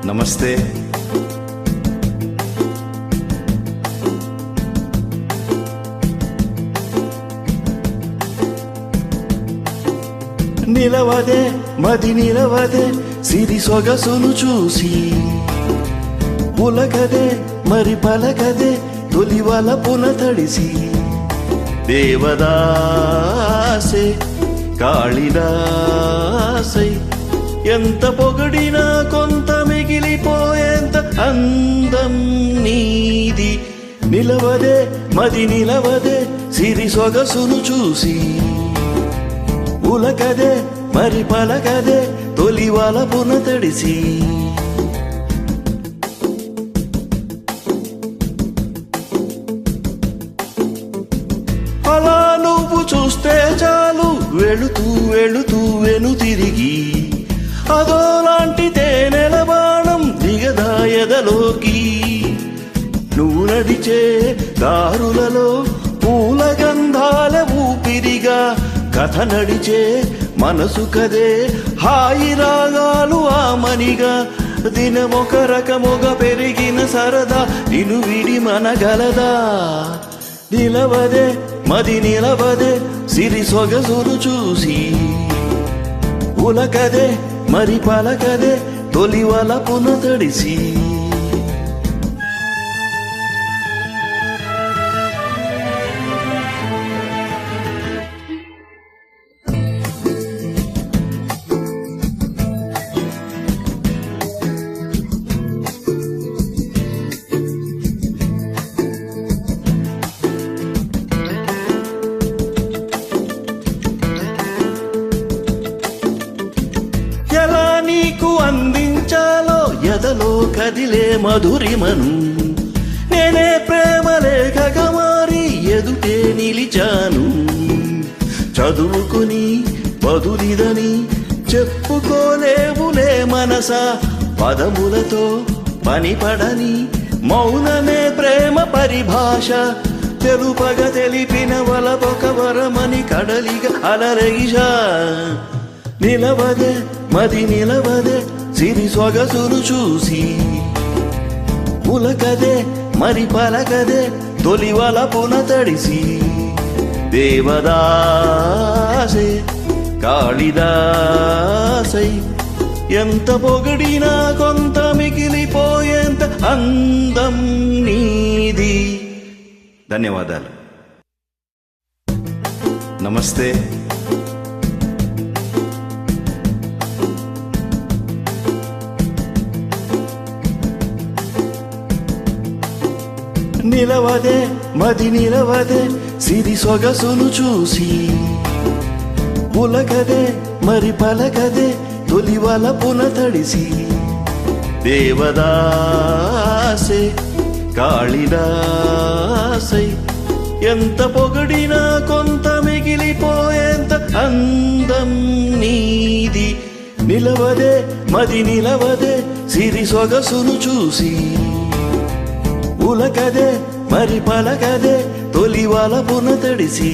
నమస్తే. నిలవదే మది నిలవదే సిరి సొగసును చూసి, పులకదే మరి పలకదే తొలివల పునతడిసి, దేవదాసే కాళిదాసై ఎంత పొగడినా కొంత మిగిలిపోయేంత అందం నీది. నిలవదే మది నిలవదే సిరి సొగసును చూసి, పులకదే మరి పలకదే తొలివల పునతడిసి, అలా నువ్వు చూస్తే చాలు వెళుతూ వెళుతూ వెను తిరిగి, అదోలాంటి తేనెల బాణం దిగదాయదలోకి. నువ్వు నడిచే దారులలో పూల గంధాల ఊపిరిగా, కథ నడిచే మనసు కదే హాయి రాగాలు ఆమనిగా. దినమొక రకముగ పెరిగిన సరదా నిన్ను విడి మనగలదా. నిలవదే మది నిలవదే సిరి సొగసును చూసి, ఉలకదే మరి పలకదే తొలివల పునతడిసి, ఎలా నీకు అందించాలో ఎదలో కదిలే మధురిమను. నేనే ప్రేమ లేఖగా మారి ఎదుటే నిలిచాను. చదువుకుని బదులిదని చెప్పుకోలేవులే మనసా, పదములతో పనిపడని మౌనమే ప్రేమ పరిభాష. తెలుపగ తెలిపిన వలపొక వరమని కడలిగా అలరగిషా. నిలవదే మది నిలవదే సిరి సొగసును చూసి, పులకదే మరి పలకదే తొలివల పునతడిసి, దేవదాసే కాళిదాసై ఎంత పొగడినా కొంత మిగిలిపోయేంత అందం నీది. ధన్యవాదాలు. నమస్తే. నిలవదే మది నిలవదే సిరి సొగసును చూసి, పులకదే మరి పలకదే తొలివల పునతడిసి, దేవదాసే కాళిదాసై ఎంత పొగడినా కొంత మిగిలిపోయేంత అందం నీది. నిలవదే మది నిలవదే సిరి సొగసును చూసి, ఉలకదే మరి పలకదే తొలివల పునతడిసి.